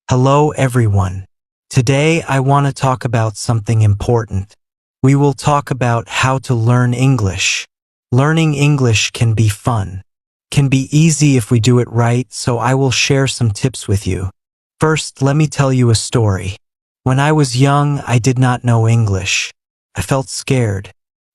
Hello everyone. Today I want to talk about something important. We will talk about how to learn English. Learning English can be fun. Can be easy if we do it right, so I will share some tips with you. First, let me tell you a story. When I was young, I did not know English. I felt scared.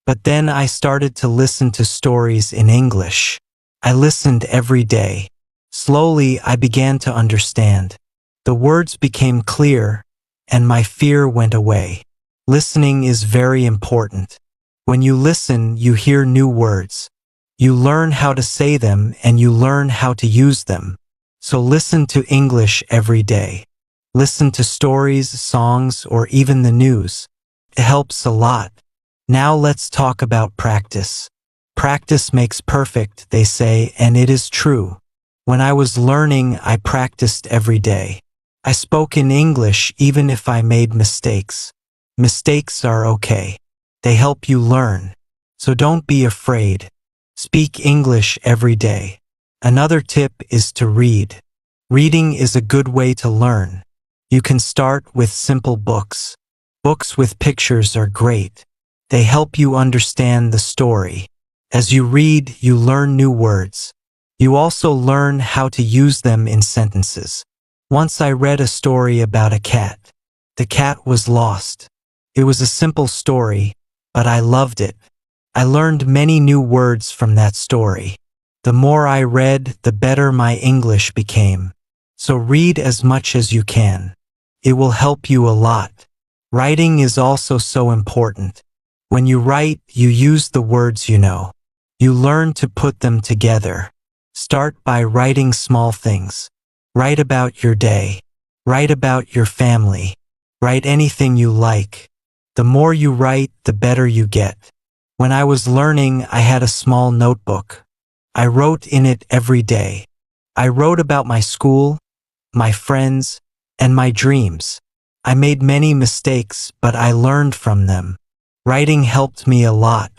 But then I started to listen to stories in English. I listened every day. Slowly, I began to understand. The words became clear, and my fear went away. Listening is very important. When you listen, you hear new words. You learn how to say them and you learn how to use them. So listen to English every day. Listen to stories, songs, or even the news. It helps a lot. Now let's talk about practice. Practice makes perfect, they say, and it is true. When I was learning, I practiced every day. I spoke in English even if I made mistakes. Mistakes are okay. They help you learn. So don't be afraid. Speak English every day. Another tip is to read. Reading is a good way to learn. You can start with simple books. Books with pictures are great. They help you understand the story. As you read, you learn new words. You also learn how to use them in sentences. Once I read a story about a cat. The cat was lost. It was a simple story, but I loved it. I learned many new words from that story. The more I read, the better my English became. So read as much as you can. It will help you a lot. Writing is also so important. When you write, you use the words you know. You learn to put them together. Start by writing small things. Write about your day. Write about your family. Write anything you like. The more you write, the better you get. When I was learning, I had a small notebook. I wrote in it every day. I wrote about my school, my friends, and my dreams. I made many mistakes, but I learned from them. Writing helped me a lot.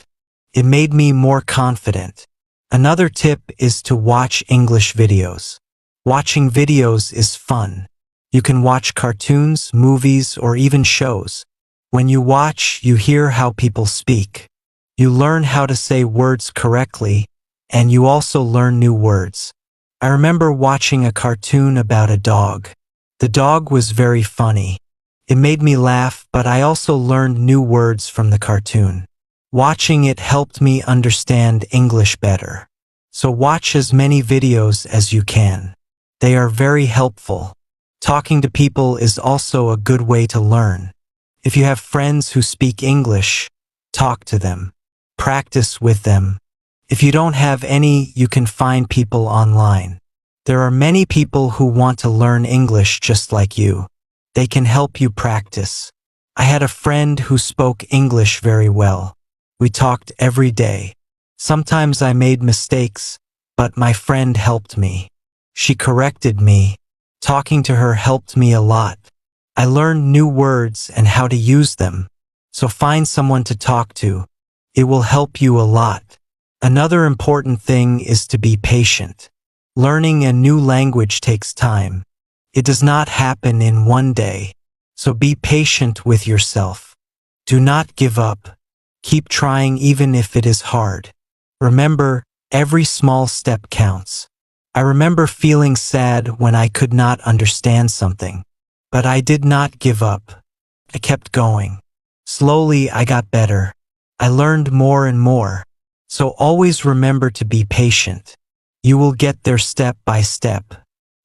It made me more confident. Another tip is to watch English videos. Watching videos is fun. You can watch cartoons, movies, or even shows. When you watch, you hear how people speak. You learn how to say words correctly, and you also learn new words. I remember watching a cartoon about a dog. The dog was very funny. It made me laugh, but I also learned new words from the cartoon. Watching it helped me understand English better. So watch as many videos as you can. They are very helpful. Talking to people is also a good way to learn. If you have friends who speak English, talk to them. Practice with them. If you don't have any, you can find people online. There are many people who want to learn English just like you. They can help you practice. I had a friend who spoke English very well. We talked every day. Sometimes I made mistakes, but my friend helped me. She corrected me. Talking to her helped me a lot. I learned new words and how to use them. So find someone to talk to. It will help you a lot. Another important thing is to be patient. Learning a new language takes time. It does not happen in one day. So be patient with yourself. Do not give up. Keep trying even if it is hard. Remember, every small step counts. I remember feeling sad when I could not understand something. But I did not give up. I kept going. Slowly, I got better. I learned more and more. So always remember to be patient. You will get there step by step.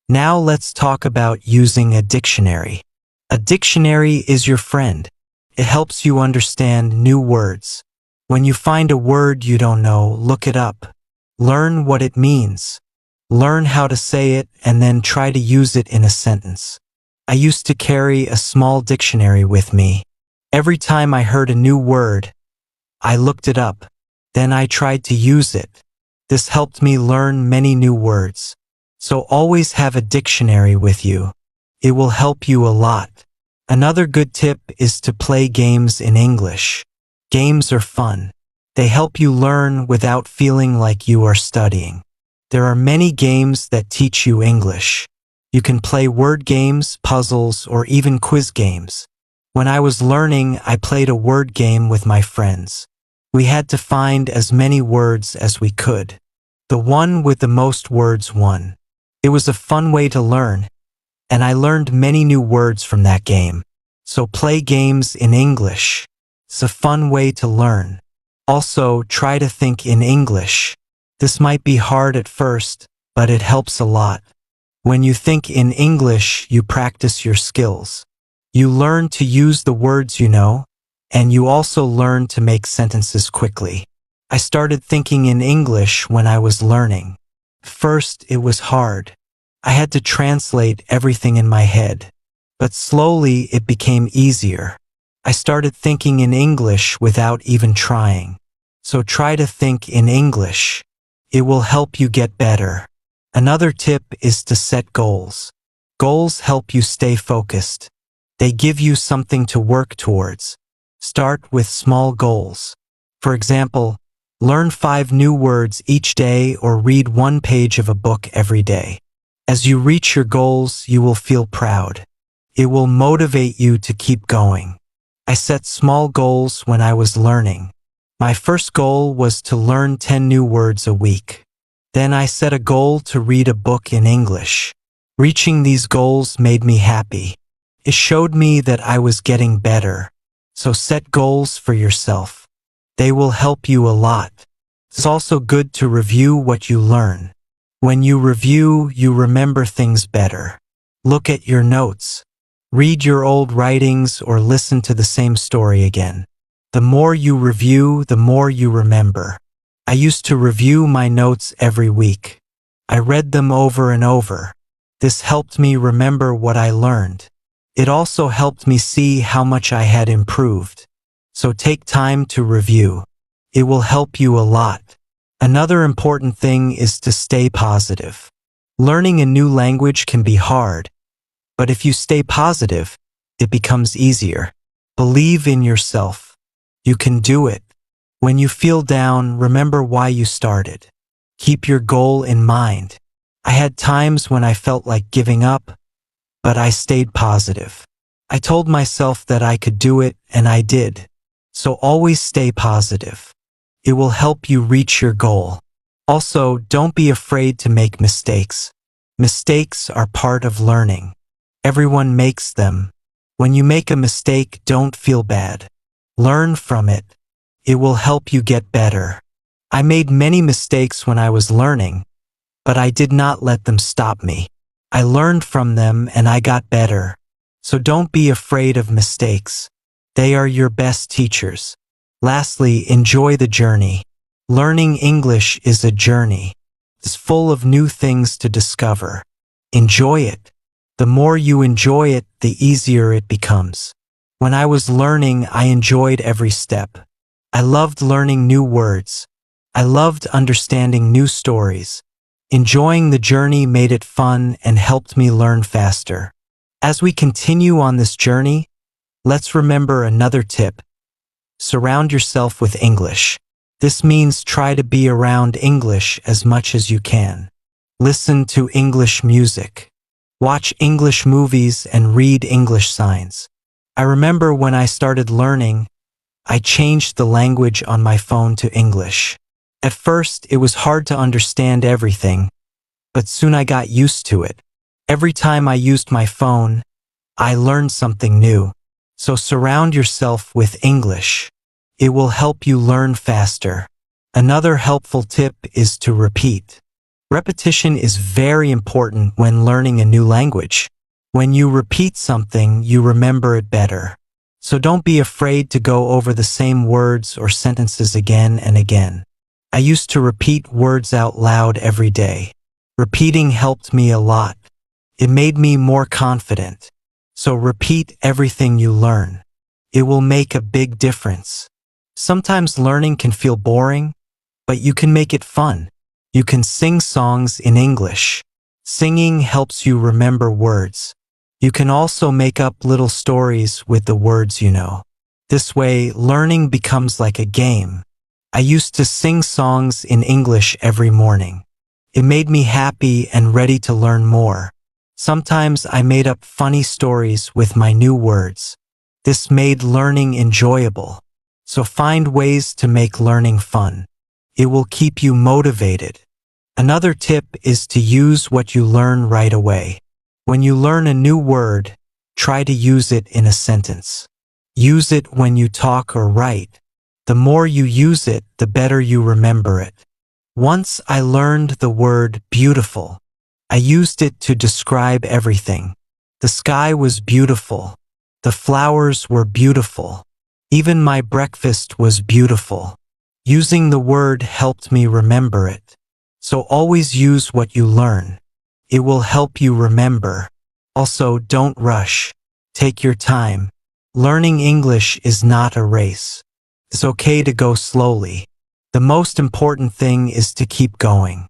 Now let's talk about using a dictionary. A dictionary is your friend. It helps you understand new words. When you find a word you don't know, look it up. Learn what it means. Learn how to say it and then try to use it in a sentence. I used to carry a small dictionary with me. Every time I heard a new word, I looked it up. Then I tried to use it. This helped me learn many new words. So always have a dictionary with you. It will help you a lot. Another good tip is to play games in English. Games are fun. They help you learn without feeling like you are studying. There are many games that teach you English. You can play word games, puzzles, or even quiz games. When I was learning, I played a word game with my friends. We had to find as many words as we could. The one with the most words won. It was a fun way to learn, and I learned many new words from that game. So play games in English. It's a fun way to learn. Also, try to think in English. This might be hard at first, but it helps a lot. When you think in English, you practice your skills. You learn to use the words you know, and you also learn to make sentences quickly. I started thinking in English when I was learning. First, it was hard. I had to translate everything in my head. But slowly, it became easier. I started thinking in English without even trying. So try to think in English. It will help you get better. Another tip is to set goals. Goals help you stay focused. They give you something to work towards. Start with small goals. For example, learn 5 new words each day or read 1 page of a book every day. As you reach your goals, you will feel proud. It will motivate you to keep going. I set small goals when I was learning. My first goal was to learn 10 new words a week. Then I set a goal to read a book in English. Reaching these goals made me happy. It showed me that I was getting better. So set goals for yourself. They will help you a lot. It's also good to review what you learn. When you review, you remember things better. Look at your notes. Read your old writings or listen to the same story again. The more you review, the more you remember. I used to review my notes every week. I read them over and over. This helped me remember what I learned. It also helped me see how much I had improved. So take time to review. It will help you a lot. Another important thing is to stay positive. Learning a new language can be hard, but if you stay positive, it becomes easier. Believe in yourself. You can do it. When you feel down, remember why you started. Keep your goal in mind. I had times when I felt like giving up, but I stayed positive. I told myself that I could do it, and I did. So always stay positive. It will help you reach your goal. Also, don't be afraid to make mistakes. Mistakes are part of learning. Everyone makes them. When you make a mistake, don't feel bad. Learn from it. It will help you get better. I made many mistakes when I was learning, but I did not let them stop me. I learned from them and I got better. So don't be afraid of mistakes. They are your best teachers. Lastly, enjoy the journey. Learning English is a journey. It's full of new things to discover. Enjoy it. The more you enjoy it, the easier it becomes. When I was learning, I enjoyed every step. I loved learning new words. I loved understanding new stories. Enjoying the journey made it fun and helped me learn faster. As we continue on this journey, let's remember another tip. Surround yourself with English. This means try to be around English as much as you can. Listen to English music. Watch English movies and read English signs. I remember when I started learning, I changed the language on my phone to English. At first, it was hard to understand everything, but soon I got used to it. Every time I used my phone, I learned something new. So surround yourself with English. It will help you learn faster. Another helpful tip is to repeat. Repetition is very important when learning a new language. When you repeat something, you remember it better. So don't be afraid to go over the same words or sentences again and again. I used to repeat words out loud every day. Repeating helped me a lot. It made me more confident. So repeat everything you learn. It will make a big difference. Sometimes learning can feel boring, but you can make it fun. You can sing songs in English. Singing helps you remember words. You can also make up little stories with the words you know. This way, learning becomes like a game. I used to sing songs in English every morning. It made me happy and ready to learn more. Sometimes I made up funny stories with my new words. This made learning enjoyable. So find ways to make learning fun. It will keep you motivated. Another tip is to use what you learn right away. When you learn a new word, try to use it in a sentence. Use it when you talk or write. The more you use it, the better you remember it. Once I learned the word beautiful. I used it to describe everything. The sky was beautiful. The flowers were beautiful. Even my breakfast was beautiful. Using the word helped me remember it. So always use what you learn. It will help you remember. Also, don't rush. Take your time. Learning English is not a race. It's okay to go slowly. The most important thing is to keep going.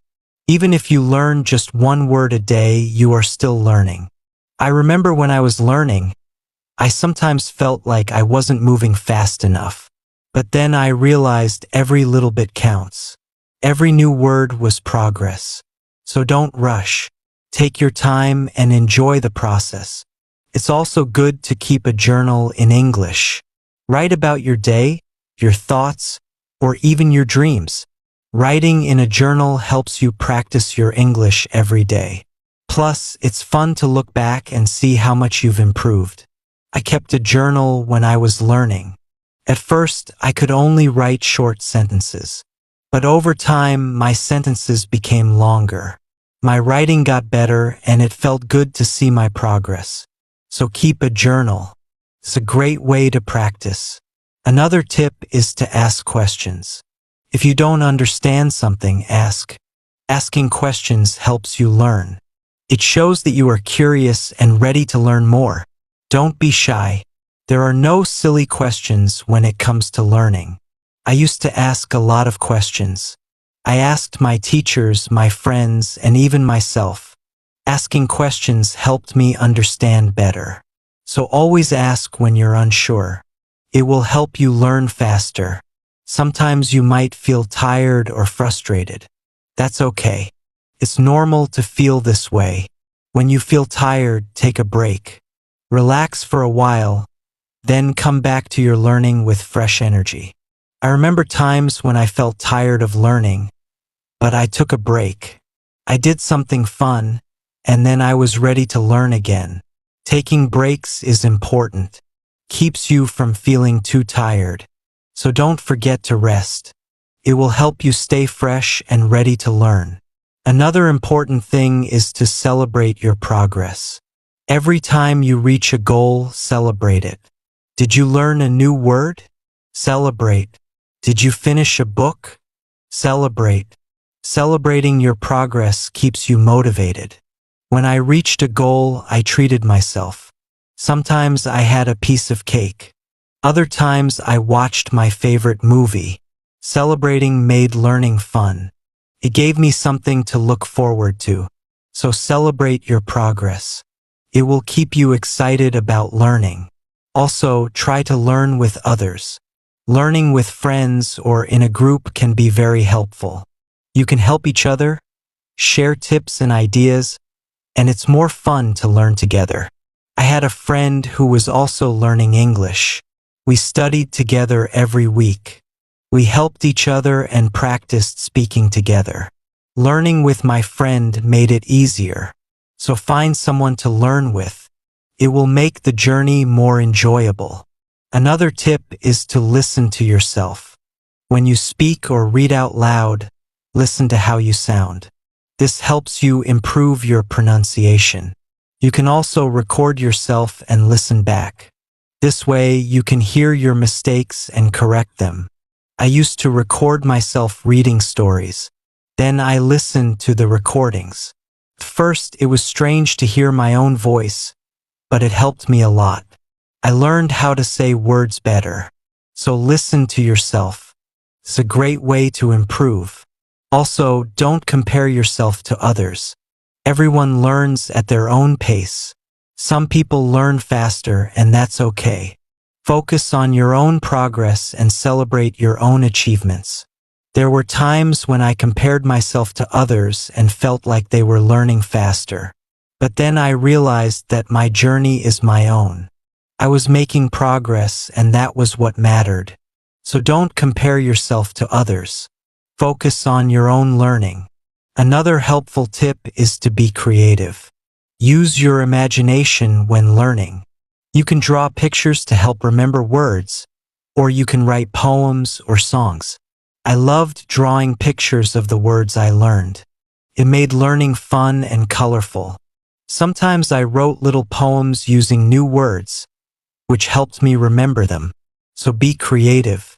Even if you learn just one word a day, you are still learning. I remember when I was learning, I sometimes felt like I wasn't moving fast enough. But then I realized every little bit counts. Every new word was progress. So don't rush. Take your time and enjoy the process. It's also good to keep a journal in English. Write about your day, your thoughts, or even your dreams. Writing in a journal helps you practice your English every day. Plus, it's fun to look back and see how much you've improved. I kept a journal when I was learning. At first, I could only write short sentences. But over time, my sentences became longer. My writing got better and it felt good to see my progress. So keep a journal. It's a great way to practice. Another tip is to ask questions. If you don't understand something, ask. Asking questions helps you learn. It shows that you are curious and ready to learn more. Don't be shy. There are no silly questions when it comes to learning. I used to ask a lot of questions. I asked my teachers, my friends, and even myself. Asking questions helped me understand better. So always ask when you're unsure. It will help you learn faster. Sometimes you might feel tired or frustrated. That's okay. It's normal to feel this way. When you feel tired, take a break. Relax for a while, then come back to your learning with fresh energy. I remember times when I felt tired of learning, but I took a break. I did something fun, and then I was ready to learn again. Taking breaks is important. Keeps you from feeling too tired. So don't forget to rest. It will help you stay fresh and ready to learn. Another important thing is to celebrate your progress. Every time you reach a goal, celebrate it. Did you learn a new word? Celebrate. Did you finish a book? Celebrate. Celebrating your progress keeps you motivated. When I reached a goal, I treated myself. Sometimes I had a piece of cake. Other times I watched my favorite movie. Celebrating made learning fun. It gave me something to look forward to. So celebrate your progress. It will keep you excited about learning. Also, try to learn with others. Learning with friends or in a group can be very helpful. You can help each other, share tips and ideas, and it's more fun to learn together. I had a friend who was also learning English. We studied together every week. We helped each other and practiced speaking together. Learning with my friend made it easier. So find someone to learn with. It will make the journey more enjoyable. Another tip is to listen to yourself. When you speak or read out loud, listen to how you sound. This helps you improve your pronunciation. You can also record yourself and listen back. This way, you can hear your mistakes and correct them. I used to record myself reading stories. Then I listened to the recordings. First, it was strange to hear my own voice, but it helped me a lot. I learned how to say words better. So listen to yourself. It's a great way to improve. Also, don't compare yourself to others. Everyone learns at their own pace. Some people learn faster, and that's okay. Focus on your own progress and celebrate your own achievements. There were times when I compared myself to others and felt like they were learning faster. But then I realized that my journey is my own. I was making progress, and that was what mattered. So don't compare yourself to others. Focus on your own learning. Another helpful tip is to be creative. Use your imagination when learning. You can draw pictures to help remember words, or you can write poems or songs. I loved drawing pictures of the words I learned. It made learning fun and colorful. Sometimes I wrote little poems using new words, which helped me remember them. So be creative.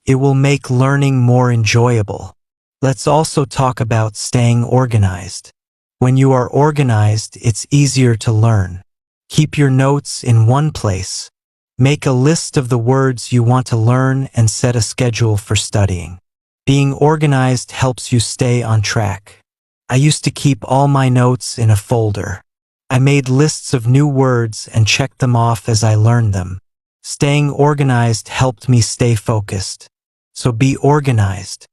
It will make learning more enjoyable. Let's also talk about staying organized. When you are organized, it's easier to learn. Keep your notes in one place. Make a list of the words you want to learn and set a schedule for studying. Being organized helps you stay on track. I used to keep all my notes in a folder. I made lists of new words and checked them off as I learned them. Staying organized helped me stay focused. So be organized.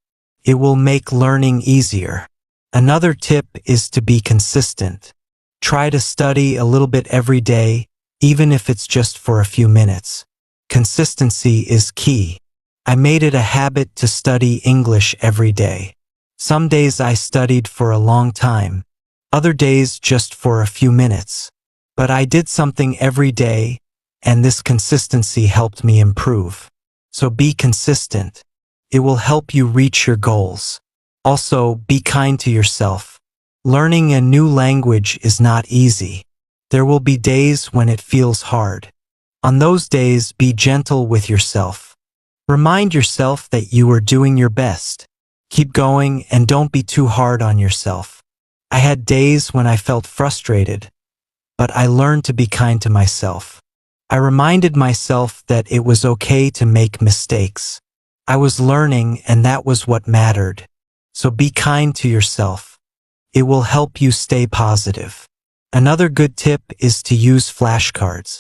It will make learning easier. Another tip is to be consistent. Try to study a little bit every day, even if it's just for a few minutes. Consistency is key. I made it a habit to study English every day. Some days I studied for a long time, other days just for a few minutes. But I did something every day, and this consistency helped me improve. So be consistent. It will help you reach your goals. Also, be kind to yourself. Learning a new language is not easy. There will be days when it feels hard. On those days, be gentle with yourself. Remind yourself that you are doing your best. Keep going and don't be too hard on yourself. I had days when I felt frustrated, but I learned to be kind to myself. I reminded myself that it was okay to make mistakes. I was learning, and that was what mattered. So be kind to yourself. It will help you stay positive. Another good tip is to use flashcards.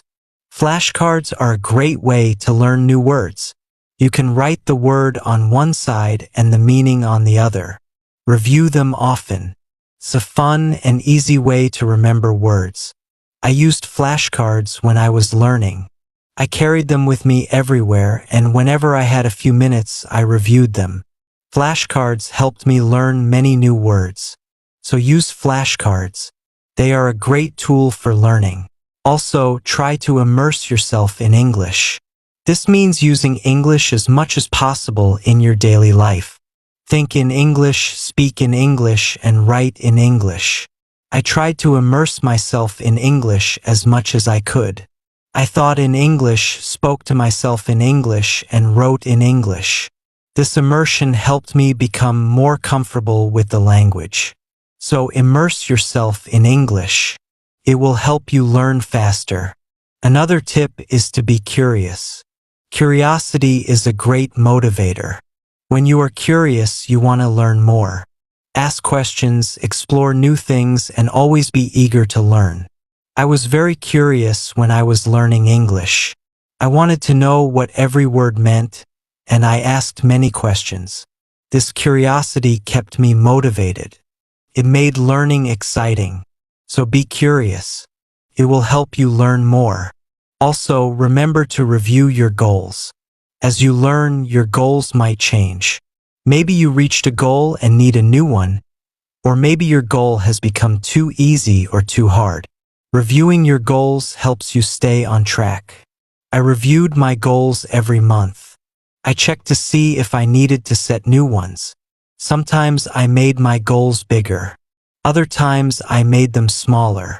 Flashcards are a great way to learn new words. You can write the word on one side and the meaning on the other. Review them often. It's a fun and easy way to remember words. I used flashcards when I was learning. I carried them with me everywhere, and whenever I had a few minutes, I reviewed them. Flashcards helped me learn many new words. So use flashcards. They are a great tool for learning. Also, try to immerse yourself in English. This means using English as much as possible in your daily life. Think in English, speak in English, and write in English. I tried to immerse myself in English as much as I could. I thought in English, spoke to myself in English, and wrote in English. This immersion helped me become more comfortable with the language. So immerse yourself in English. It will help you learn faster. Another tip is to be curious. Curiosity is a great motivator. When you are curious, you want to learn more. Ask questions, explore new things, and always be eager to learn. I was very curious when I was learning English. I wanted to know what every word meant, and I asked many questions. This curiosity kept me motivated. It made learning exciting. So be curious. It will help you learn more. Also, remember to review your goals. As you learn, your goals might change. Maybe you reached a goal and need a new one, or maybe your goal has become too easy or too hard. Reviewing your goals helps you stay on track. I reviewed my goals every month. I checked to see if I needed to set new ones. Sometimes I made my goals bigger. Other times I made them smaller.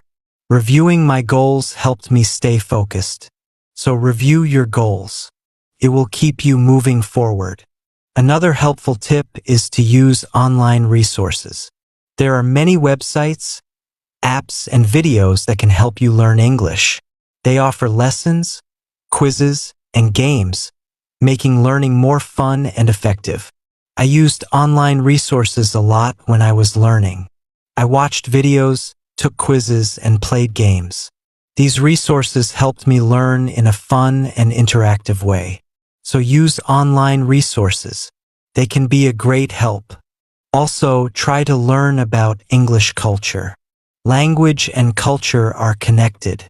Reviewing my goals helped me stay focused. So review your goals. It will keep you moving forward. Another helpful tip is to use online resources. There are many websites, apps, and videos that can help you learn English. They offer lessons, quizzes, and games, making learning more fun and effective. I used online resources a lot when I was learning. I watched videos, took quizzes, and played games. These resources helped me learn in a fun and interactive way. So use online resources. They can be a great help. Also, try to learn about English culture. Language and culture are connected.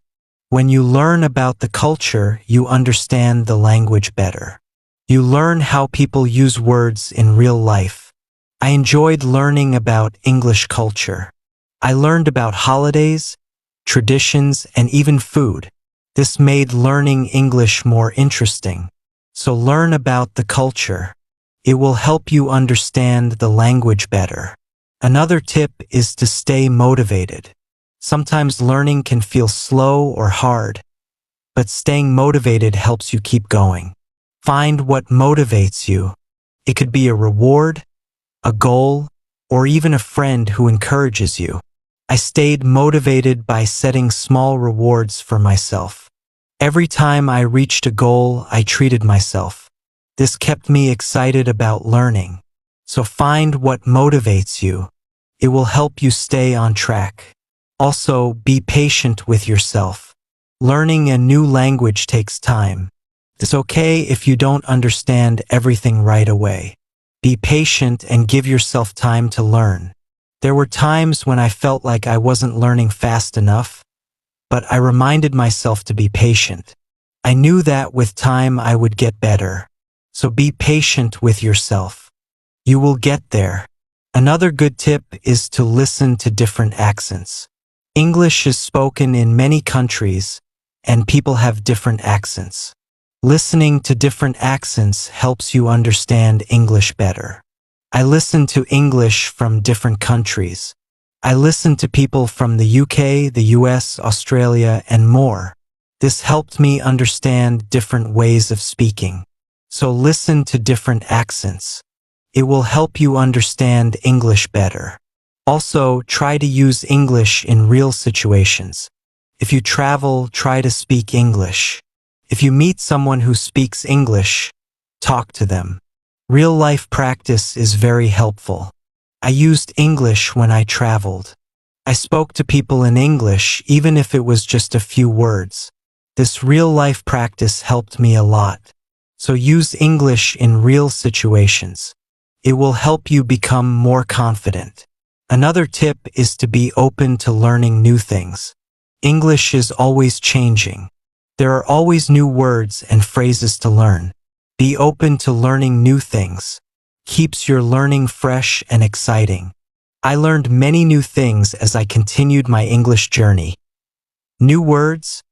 When you learn about the culture, you understand the language better. You learn how people use words in real life. I enjoyed learning about English culture. I learned about holidays, traditions, and even food. This made learning English more interesting. So learn about the culture. It will help you understand the language better. Another tip is to stay motivated. Sometimes learning can feel slow or hard, but staying motivated helps you keep going. Find what motivates you. It could be a reward, a goal, or even a friend who encourages you. I stayed motivated by setting small rewards for myself. Every time I reached a goal, I treated myself. This kept me excited about learning. So find what motivates you. It will help you stay on track. Also, be patient with yourself. Learning a new language takes time. It's okay if you don't understand everything right away. Be patient and give yourself time to learn. There were times when I felt like I wasn't learning fast enough, but I reminded myself to be patient. I knew that with time I would get better. So be patient with yourself. You will get there. Another good tip is to listen to different accents. English is spoken in many countries, and people have different accents. Listening to different accents helps you understand English better. I listen to English from different countries. I listen to people from the UK, the US, Australia, and more. This helped me understand different ways of speaking. So listen to different accents. It will help you understand English better. Also, try to use English in real situations. If you travel, try to speak English. If you meet someone who speaks English, talk to them. Real-life practice is very helpful. I used English when I traveled. I spoke to people in English even if it was just a few words. This real-life practice helped me a lot. So use English in real situations. It will help you become more confident. Another tip is to be open to learning new things. English is always changing. There are always new words and phrases to learn. Be open to learning new things. Keeps your learning fresh and exciting. I learned many new things as I continued my English journey. New words,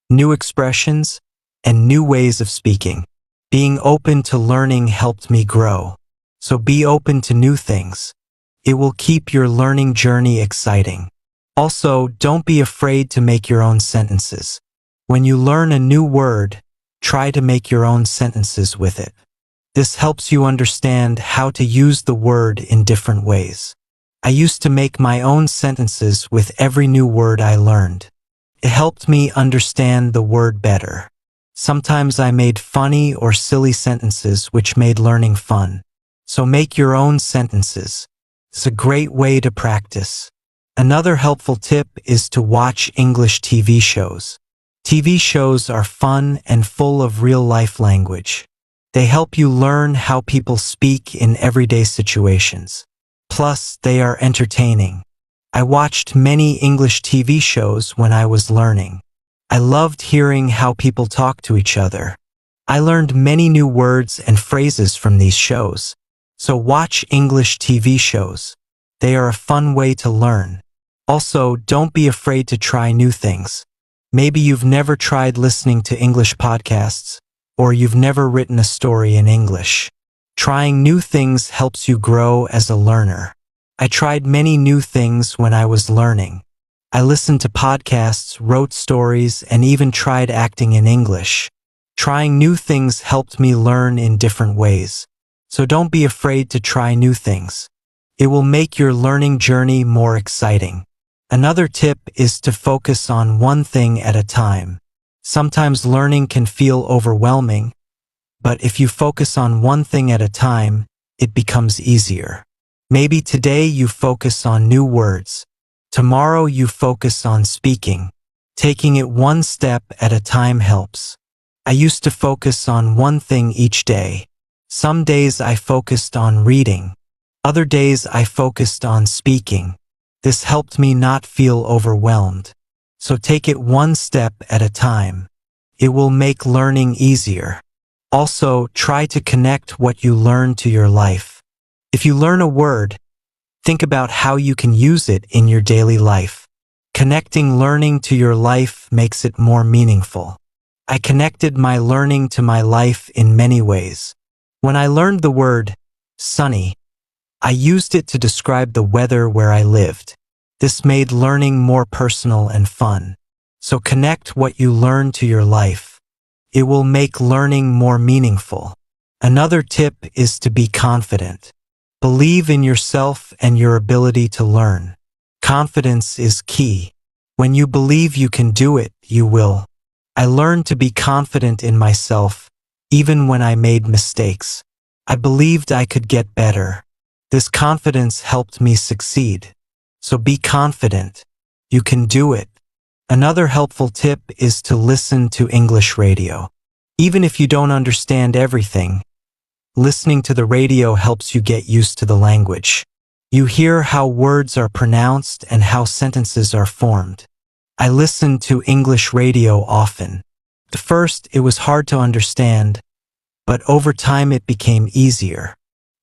new expressions, and new ways of speaking. Being open to learning helped me grow. So be open to new things. It will keep your learning journey exciting. Also, don't be afraid to make your own sentences. When you learn a new word, try to make your own sentences with it. This helps you understand how to use the word in different ways. I used to make my own sentences with every new word I learned. It helped me understand the word better. Sometimes I made funny or silly sentences which made learning fun. So make your own sentences. It's a great way to practice. Another helpful tip is to watch English TV shows. TV shows are fun and full of real-life language. They help you learn how people speak in everyday situations. Plus, they are entertaining. I watched many English TV shows when I was learning. I loved hearing how people talk to each other. I learned many new words and phrases from these shows. So watch English TV shows. They are a fun way to learn. Also, don't be afraid to try new things. Maybe you've never tried listening to English podcasts, or you've never written a story in English. Trying new things helps you grow as a learner. I tried many new things when I was learning. I listened to podcasts, wrote stories, and even tried acting in English. Trying new things helped me learn in different ways. So don't be afraid to try new things. It will make your learning journey more exciting. Another tip is to focus on one thing at a time. Sometimes learning can feel overwhelming, but if you focus on one thing at a time, it becomes easier. Maybe today you focus on new words. Tomorrow you focus on speaking. Taking it one step at a time helps. I used to focus on one thing each day. Some days I focused on reading. Other days I focused on speaking. This helped me not feel overwhelmed. So take it one step at a time. It will make learning easier. Also, try to connect what you learn to your life. If you learn a word, think about how you can use it in your daily life. Connecting learning to your life makes it more meaningful. I connected my learning to my life in many ways. When I learned the word sunny, I used it to describe the weather where I lived. This made learning more personal and fun. So connect what you learn to your life. It will make learning more meaningful. Another tip is to be confident. Believe in yourself and your ability to learn. Confidence is key. When you believe you can do it, you will. I learned to be confident in myself, even when I made mistakes. I believed I could get better. This confidence helped me succeed. So be confident. You can do it. Another helpful tip is to listen to English radio. Even if you don't understand everything, listening to the radio helps you get used to the language. You hear how words are pronounced and how sentences are formed. I listened to English radio often. At first, it was hard to understand, but over time it became easier.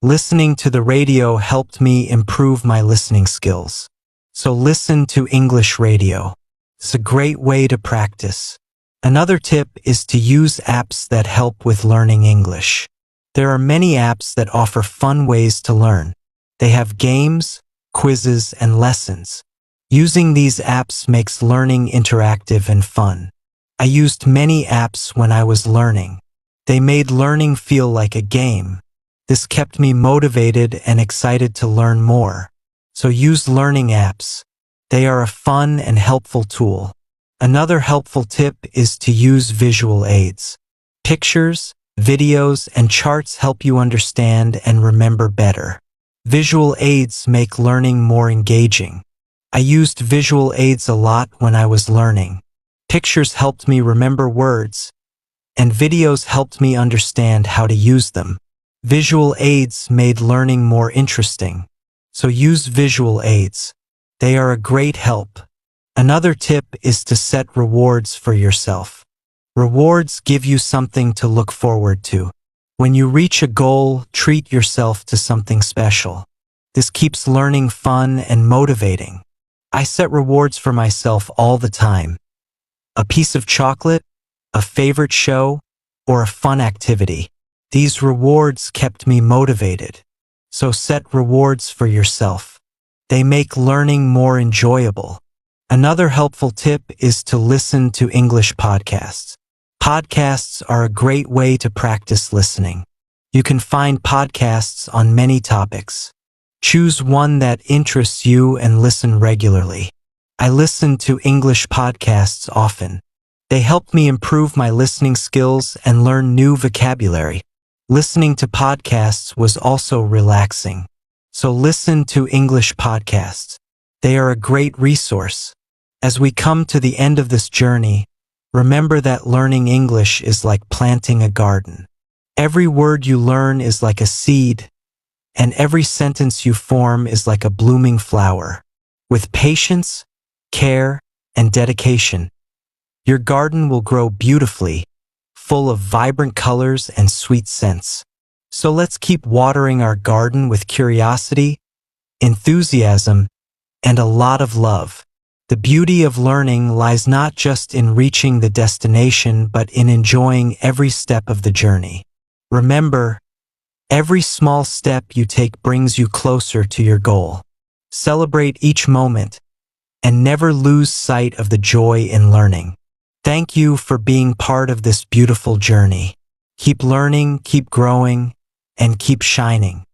Listening to the radio helped me improve my listening skills. So listen to English radio. It's a great way to practice. Another tip is to use apps that help with learning English. There are many apps that offer fun ways to learn. They have games, quizzes, and lessons. Using these apps makes learning interactive and fun. I used many apps when I was learning. They made learning feel like a game. This kept me motivated and excited to learn more. So use learning apps. They are a fun and helpful tool. Another helpful tip is to use visual aids. Pictures, videos, and charts help you understand and remember better. Visual aids make learning more engaging. I used visual aids a lot when I was learning. Pictures helped me remember words, and videos helped me understand how to use them. Visual aids made learning more interesting. So use visual aids. They are a great help. Another tip is to set rewards for yourself. Rewards give you something to look forward to. When you reach a goal, treat yourself to something special. This keeps learning fun and motivating. I set rewards for myself all the time. A piece of chocolate, a favorite show, or a fun activity. These rewards kept me motivated. So set rewards for yourself. They make learning more enjoyable. Another helpful tip is to listen to English podcasts. Podcasts are a great way to practice listening. You can find podcasts on many topics. Choose one that interests you and listen regularly. I listen to English podcasts often. They help me improve my listening skills and learn new vocabulary. Listening to podcasts was also relaxing. So listen to English podcasts. They are a great resource. As we come to the end of this journey, remember that learning English is like planting a garden. Every word you learn is like a seed, and every sentence you form is like a blooming flower. With patience, care, and dedication, your garden will grow beautifully, full of vibrant colors and sweet scents. So let's keep watering our garden with curiosity, enthusiasm, and a lot of love. The beauty of learning lies not just in reaching the destination, but in enjoying every step of the journey. Remember, every small step you take brings you closer to your goal. Celebrate each moment and never lose sight of the joy in learning. Thank you for being part of this beautiful journey. Keep learning, keep growing, and keep shining.